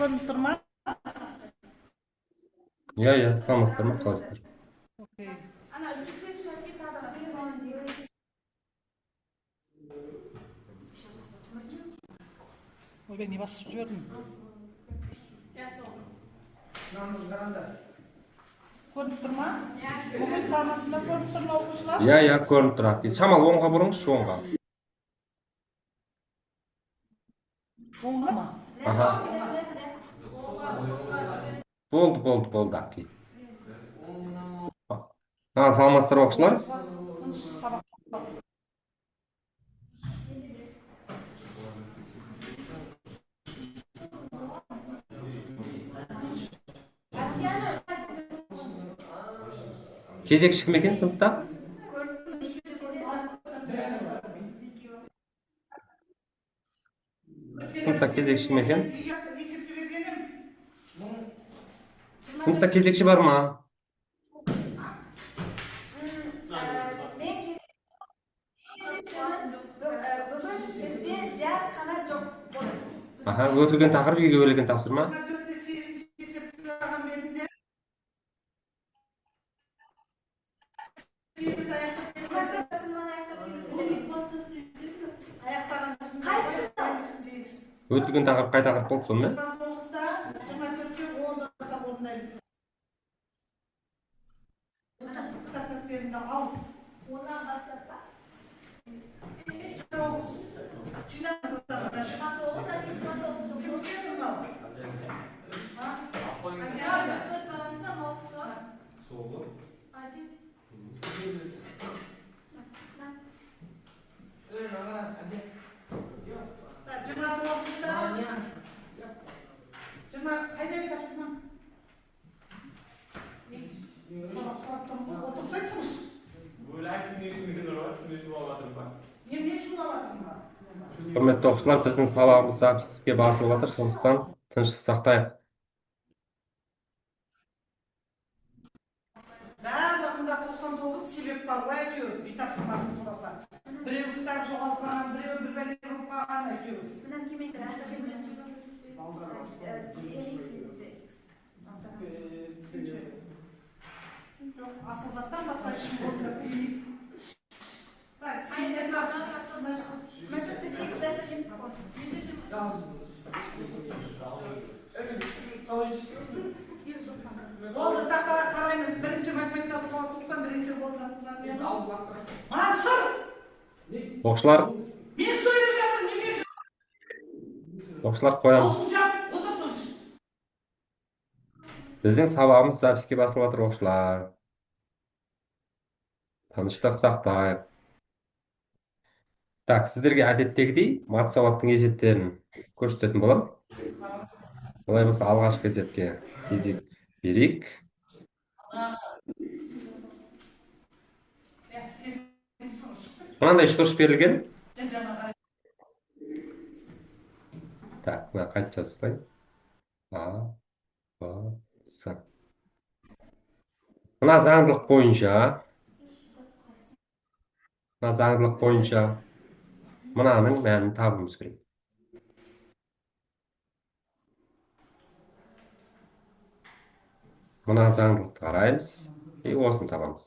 Көрініп тұр ма? Иә, саламатсыздар ма, қалайсыздар? Ойбай, не басып жібердің? Көрініп тұр ма? Мұхит, саламатсыздар, көрініп тұр ма оқушылар? Иә, көрініп тұрады. Шамалы оңға бұрыңызшы, оңға. Оңға ма? Аха. Болды, Аки. Саламатсыздар оқушылар? Кезекші кім екен сыныпта? Сыныпта кезекші кім екен? Сыныпта кезекші бар ма? Аха, өтілген тақырып үйге берілген тапсырма. Өтілген тақырып қай тақырып болды сонымен? Құрметті оқушылар, біздің сабағымыз записке басылып жатыр, сондықтан тыныштық сақтайық. Барлығында 99 себеп бар, әйтеуір үй тапсырмасын сұраса. Біреу кітап жоғалып қалған, біреу бір бәле болып қалған, әйтеуір. Жоқ, асыл заттан басқа ішін болмайды. Болды, тақтаға қараймыз. Бірінші математикалық сауаттылықтан бір есеп отыратыңыздан бері. Маған сұр! Оқушылар, Мен сөйлеп жатырмын, неме жоқ? оқушылар қоямыз. Осыны жап, отыр тұрыш. Біздің сабағымыз записке басылып жатыр, оқушылар. Тыныштық сақтайық. Так, сіздерге әдеттегідей мат сауаттың есептерін көрсететін боламын. Олай болса, алғашқы есепке кезек берейік. Мынандай үш берілген. Так, мына қайтып жазсай. А, Б, С. Мына заңдылық бойынша мынаның мәнін табуымыз керек. Мына заңдылықты қараймыз, осыны табамыз.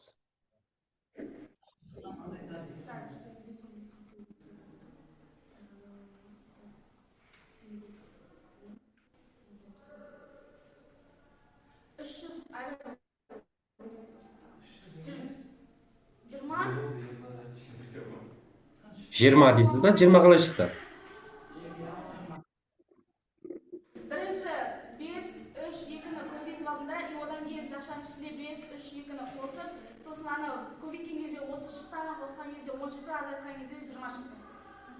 Жиырма дейсіз ба? 20 қалай шықты? Бірінші 5, 3, 2-ні көбейтіп алдым да, одан кейін жақшаның ішінде 5, 3, 2-ні қосып, сосын ана көбейткен кезде 30 шықты, ана қосқан кезде 10 шықты, азайтқан кезде 20 шықты.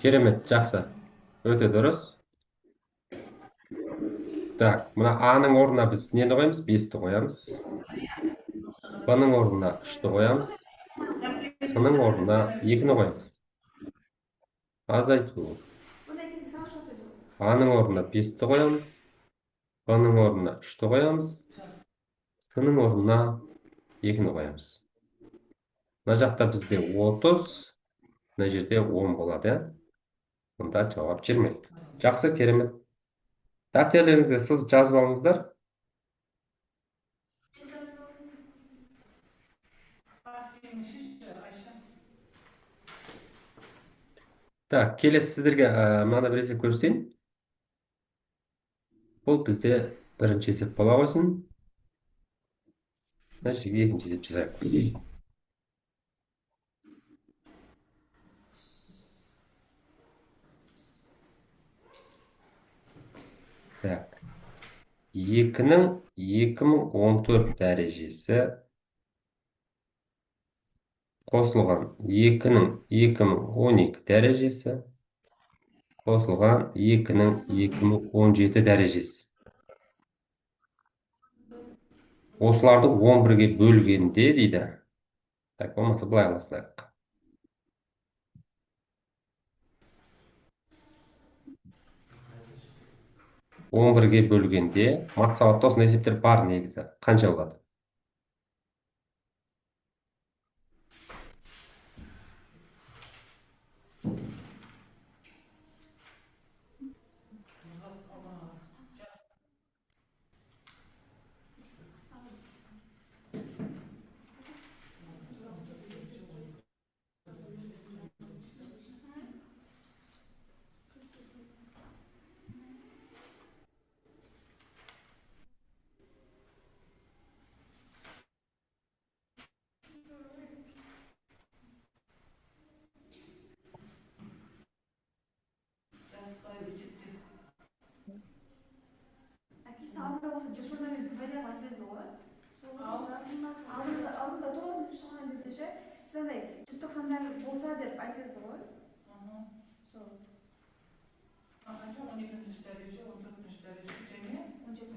Керемет, жақсы. Өте дұрыс. Так, мына А-ның орнына біз нені қоямыз? 5-ті қоямыз. Б-ның орнына 3-ті қоямыз. С-ның орнына 2-ні қоямыз. Азайту. А-ның орнына 5-ті қоямыз. Б-ның орнына 3-ті қоямыз. С-ның орнына 2-ні қоямыз. Мына жақта бізде 30, мына жерде 10 болады. Мұнда жауап 20. Жақсы, керемет. Дәптерлеріңізге сызып жазып алыңыздар. Так, келесі сіздерге мынаны бір есеп көрсетейін. Бұл бізде бірінші есеп бола қойсын. Значит, екінші есеп жасайық. Так. 2-ның 2014 дәрежесі қосылған 2-ның 2012 дәрежесі қосылған 2-ның 2017 дәрежесі. Осыларды 11-ге бөлгенде дейді. Так, болмаса былай қылсақ. 11-ге бөлгенде мат сауатта осындай есептер бар негізі. Қанша болады? Әкесі алдында осы жүзумен вариант отвезу ғой. Алдында тоғыз шығған кезде ше, сондай 190 болса деп айтвезу ғой. Сол. Қанша 12-ші дәреже, 14-ші дәреже және 17-ші.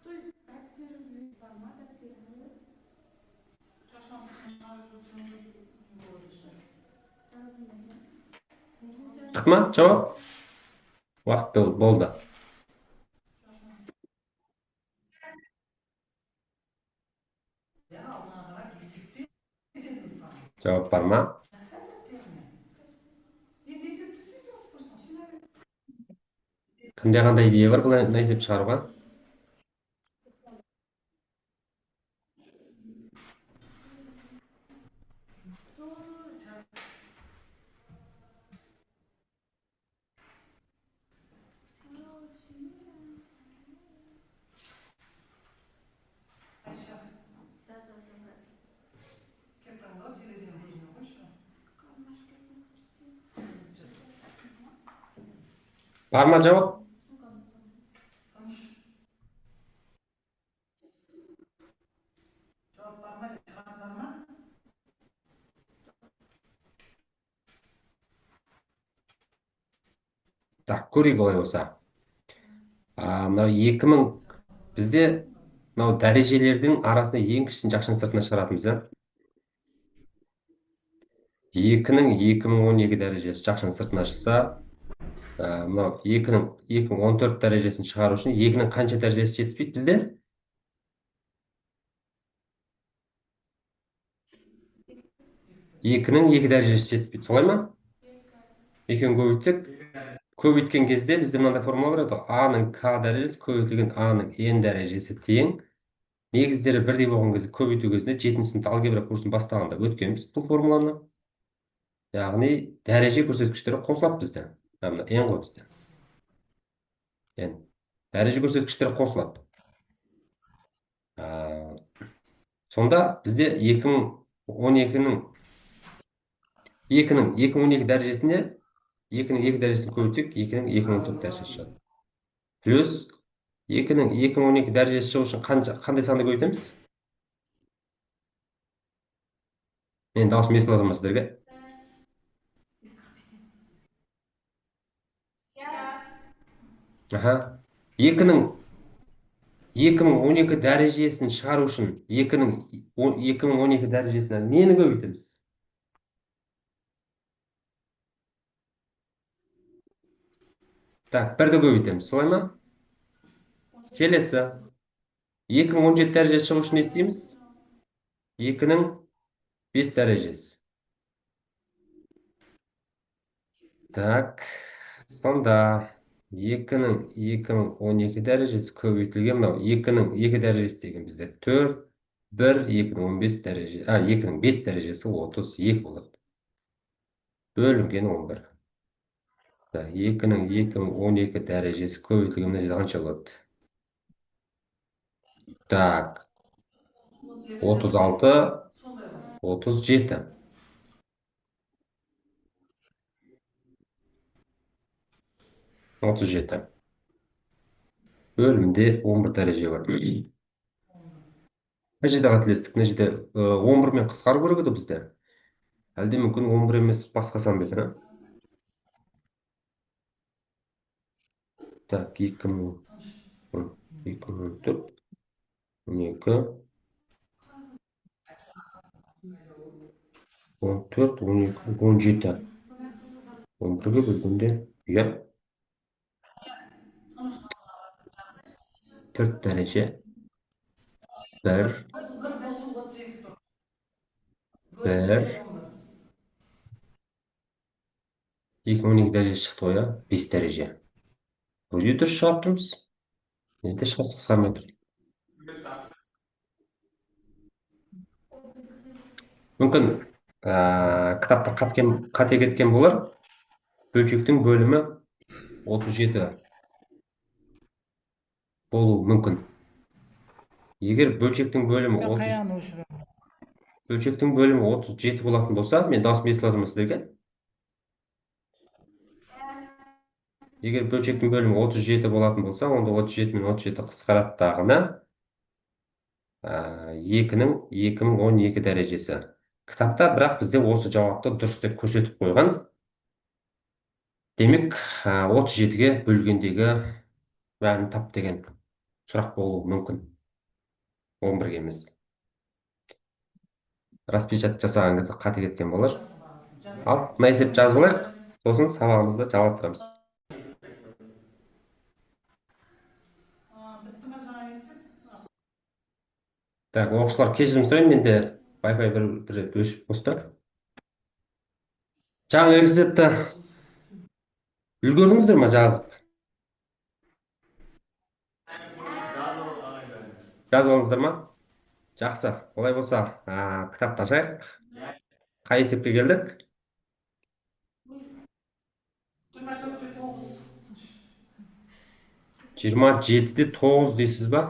Той дәптеріңіз бар ма, дәптеріңіз? Шықты ма? Жауап? Уақыт болды. Жауап бар ма? Кімде қандай идея бар бұл есеп шығаруға? Бар ма жауап? Так, көрейік олай болса. Мынау 2000 бізде мынау дәрежелердің арасында ең кішісін жақшының сыртына шығаратымыз. 2-ның 2012 дәрежесі жақшының сыртына шықса, мынау 2-ның 2014 дәрежесін шығару үшін 2-ның қанша дәрежесі жетіспейді бізде? 2-ның 2 дәрежесі жетіспейді, солай ма? Екеуін көбейтсек, көбейткен кезде бізде мынандай формула бар еді. А-ның К дәрежесі көбейтілген А-ның N дәрежесі тең. Негіздері бірдей болған кезде көбейту кезінде 7-ші сыныпта алгебра курсын бастағанда өткенбіз бұл формуланы. Яғни дәреже көрсеткіштері қосылады бізде. Мына N ғой бізде. N. Дәреже көрсеткіштері қосылады. Сонда бізде 2012-ның 2012 дәрежесіне 2-ның 2 дәрежесін көбейтсек, 2-ның 2014 дәрежесі шығады. Плюс 2-ның 2012 дәрежесі шығу үшін қандай санды көбейтеміз? Мен даусым естіліп отырмын сіздерге. 2-ның 2012 дәрежесін шығару үшін 2-ның 2012 дәрежесіне нені көбейтеміз? Так, бірді көбейтеміз, солай ма? Келесі. 2017 дәрежесі шығу үшін не істейміз? 2-ның 5 дәрежесі. Так, Сонда 2012 дәрежесі көбейтілген мынау 2-2 дәрежесі деген бізде 4, 1, 2015 дәреже, 2005 дәрежесі 32 болады. Бөлінген 11. 2012 дәрежесі көбейтілген мына жерде қанша болады? Так, 36, 37. Отыз жеті. Бөлімде 11 дәреже бар. Мына жерде қателестік. Мына жерде 11-мен қысқару керек еді бізде. Әлде мүмкін 11 емес басқа сан ба екен, а? Так, 2010, 2014, 12, 14, 12, 17. 11-ге бөлгенде, иә, 4 дәреже. 1, 1, 2012 дәреже шықты ғой, 5 дәреже. Бұл үйде дұрыс шығарып тұрмыз. Неде шығарсақ қысқармай тұр. Мүмкін кітапта қате кеткен болар. Бөлшектің бөлімі 37 болуы мүмкін. Егер бөлшектің бөлімі 37 болатын болса, мен дауыс естіп сіздерге. Егер бөлшектің бөлімі 37 болатын болса, онда 37 мен 37 қысқарады дағыны 2-ның 2012 дәрежесі. Кітапта бірақ бізде осы жауапты дұрыс деп көрсетіп қойған. Демек, 37-ге бөлгендегі мәнін тап деген сұрақ болуы мүмкін. 11-ге емес. Распечат жасаған кезде қате кеткен болар. Ал, мына есепті жазып алайық, сосын сабағымызды жалғастырамыз. Так, оқушылар кешірім сұраймын, менде Wi-Fi бір өшіп қосты. Жаңа экзитті үлгердіңіздер ма жазып? Жазып алыңыздар ма? Жақсы. Олай болса, кітапты ашайық. Қай есепке келдік? 27-де 9 дейсіз ба?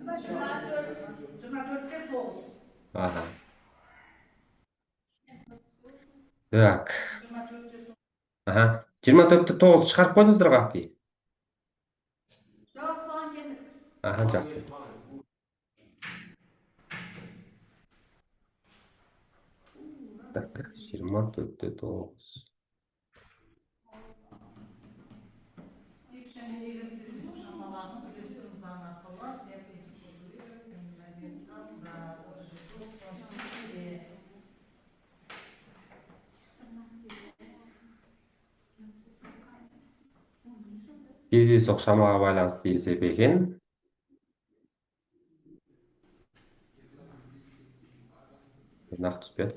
24-те 9. Аха. Так. 24-те 9 шығарып қойдыңыздар қақи? Жоқ, соған келдік. Жақсы. Так, 24-те 9. Кездейсоқ шамаға байланысты есеп екен. Нақты түспеді.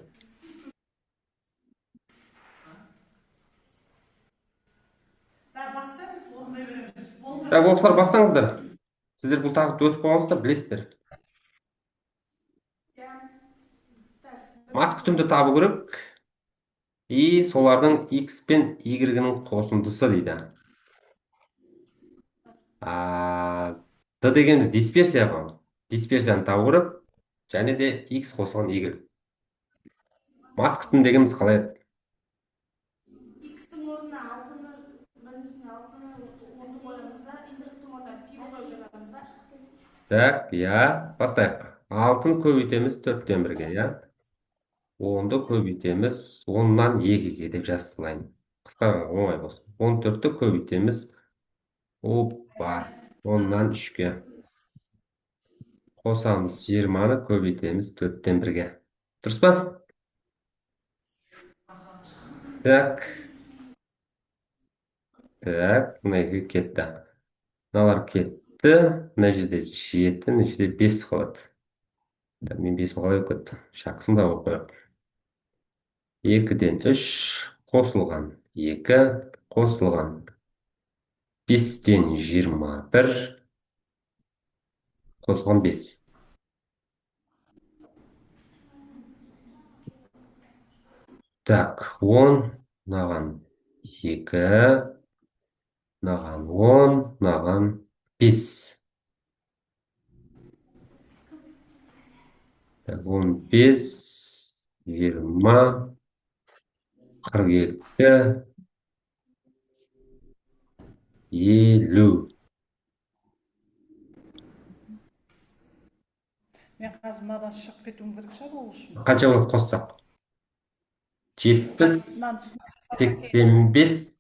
Так, оқушылар бастаңыздар. Сіздер бұл тақырыпты өтіп қойғансыздар, білесіздер. Мат күтімді табу керек. И солардың X пен Y-ның қосындысы дейді. Д дегеніміз дисперсия ғой. Дисперсияны табу керек. Және де X қосылған Y. Мат күтім дегеніміз қалай еді? X-тің орнына 6-ны, біріншісіне 6-ны орны қоямыз да, Y-тің орнына пи қойып жазамыз ба? Так, бастайық. 6-ны көбейтеміз 4-тен 1-ге, 10-ды көбейтеміз 10-нан 2-ге деп жазылайын. Қысқаға оңай болсын. 14-ті көбейтеміз 10-нан 3-ге. Қосамыз 20-ны көбейтеміз 4-тен 1-ге. Дұрыс па? Так, мына екі кетті. Мыналар кетті. Мына жерде 7, мына жерде 5 қалады. Мен 5 қалай өтті. Шақсын да оқып қояйық. 2-ден 3 қосылған 2 қосылған 5-тен 21 қосылған 5. Так, 10 мынаған 2, мынаған 10, мынаған 5. 15, 20, 42, 50. Мен қазір мынадан шығып кетуім керек шығар ол үшін. Қанша болады қоссақ? 70, Мынаны түсініп жасасақ 85,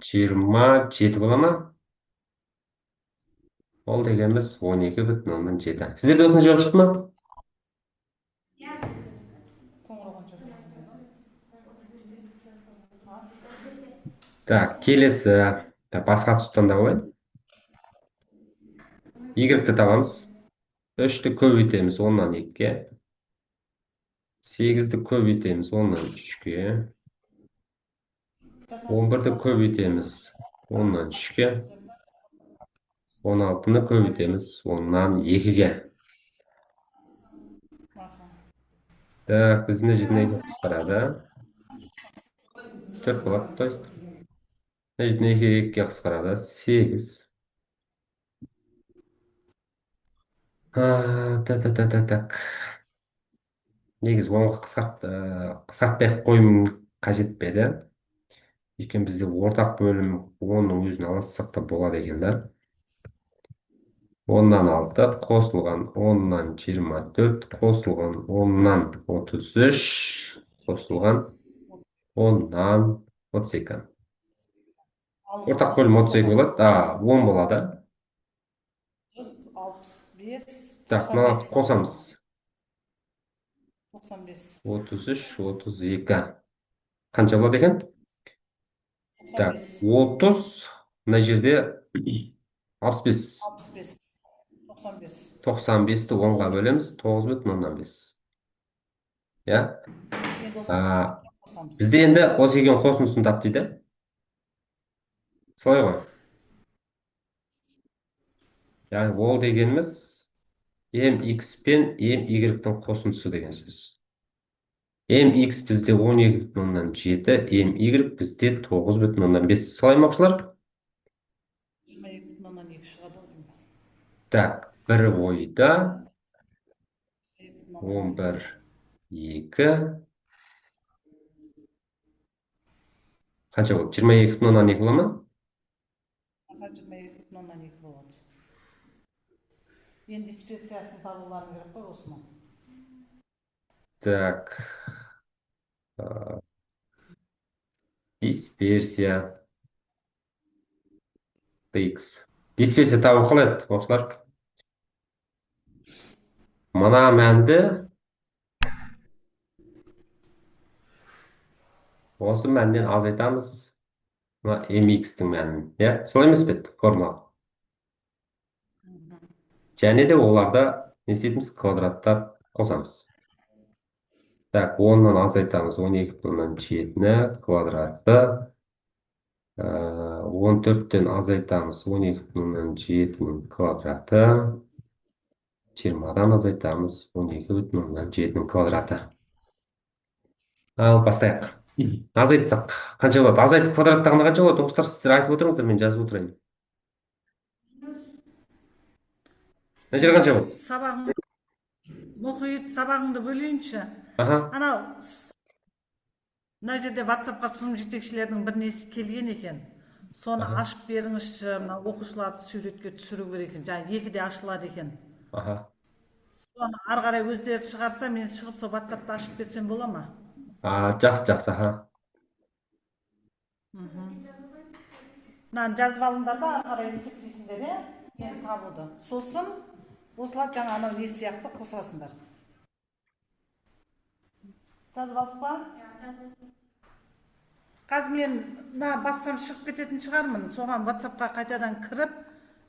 127 бола ма? Ол дегеніміз 12,7. Сіздерде осыны жауап шықты ма? қоңырауған жоқ. Так, келесі. Басқа тұстан да қояйын. Y-ті табамыз. 3-ті көбейтеміз 10-нан 2-ге. 8-ді көбейтеміз 10-нан 3-ге. 11-ді көбейтеміз 10-нан 3-ге. 16-ны көбейтеміз 10-нан 2-ге. Так, біз мына жерден неге қысқарады? 4 болады, то есть. Мына жерден 2-ге қысқарады 8. Так. Негізі оңға қысқартпай қойым қажет пе еді? Өйткені бізде ортақ бөлім 10-ның өзін алсақ та болады екен да. 10-нан 6 қосылған 10-нан 24 қосылған 10-нан 33 қосылған 10-нан 32. Ортақ бөлім 32 болады. 10 болады. 165, Так, мынаны қосамыз. 95. 33, 32. Қанша болады екен? Так, 30, мына жерде 65. 65, 95. 95-ті 10-ға бөлеміз, 9,5. Я? Енді осыны қосамыз. Бізде енді осы екеуін қосындысын тап дейді. Солай ғой. Яғни ол дегеніміз mx пен my-дің қосындысы деген сөз. mx бізде 12,7, my бізде 9,5. Солай ма оқушылар? 22,2 шығады ғой. Так, бір ойда 11, 2. Қанша болды? 22,2 бола ма? 22,2 болады. Енді диспециясын табуларың керек қой осыны. Так. Дисперсия. X. Дисперсия табу қалай еді, оқушылар? Мына мәнді осы мәннен азайтамыз. Мына mx-тің мәнін. Солай емес пе еді, формула? Және де оларда не істейтіміз? Квадраттар қосамыз. Так, 10-нан азайтамыз. 12,7-ні квадраты. 14-тен азайтамыз. 12,7-нің квадраты. 20-дан азайтамыз. 12,7-нің квадраты. Ал, бастайық. Азайтсақ. Қанша болады? Азайтып квадраттағанда қанша болады? Оқушылар, сіздер айтып отырыңыздар, мен жазып отырайын. Мына жер қанша болады? Сабағың, мұхит сабағыңды бөлейінші. Анау, мына жерде WhatsApp-қа сынып жетекшілердің бір несі келген екен. Соны ашып беріңізші, оқушыларды суретке түсіру керек екен. Жаңа 2-де ашылады екен. Соны ары қарай өздері шығарса, мен шығып сол WhatsApp-та ашып берсем бола ма? Жақсы. Мынаны жазып алыңдар да, ары қарай есептейсіңдер, мен табуды. Сосын осылар жаңа анау не сияқты қосасыңдар. Жазып алдық па? Қазір мен бассам шығып кететін шығармын. Соған WhatsApp-қа қайтадан кіріп,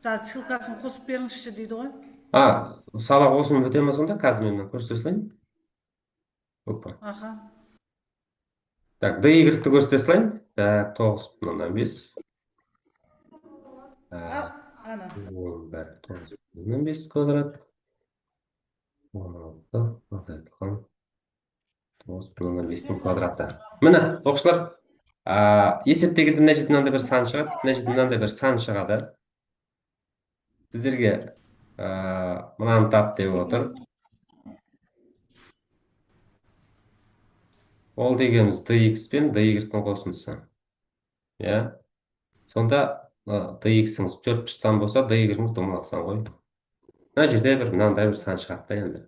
ссылкасын қосып беріңізші дейді ғой. Сабақ осымен біте ме сонда? Қазір мен көрсете салайын. Опа. Aha. Так, D-ті көрсете салайын. Так, 9,5. Ana. 9,5 квадрат. 16 азайтылған 9,5-тің квадраты. Міне, оқушылар, есептегенде мына жерде мынандай бір сан шығады, мына жерде мынандай бір сан шығады. Сіздерге мынаны тап деп отыр. Ол дегеніміз dx пен dy-тің қосындысы. Иә. Сонда dx-іңіз 4 сан болса, dy-іңіз домалақ сан ғой. Мына жерде бір мынандай бір сан шығады да енді.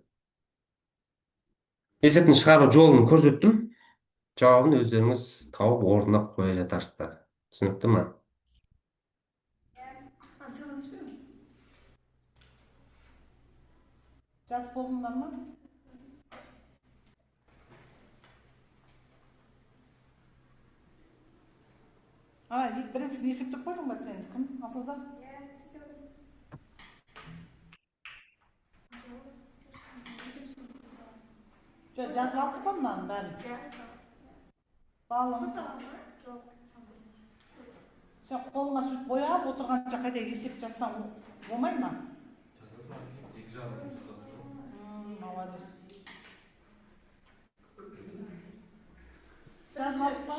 Есептің шығару жолын көрсеттім. Жауабын өздеріңіз тауып орнына қоя жатарсыздар. Түсінікті ма? Жас болдыңдар ма? Біріншісін есептеп қойдың ба сен? Кім? Асылза? Жазып алдық па мынаны бәрін? Балым. Сен қолыңа сөйтіп бояп отырғанша қайда есеп жазсаң болмай ма? Молодец. Жазып алдық па?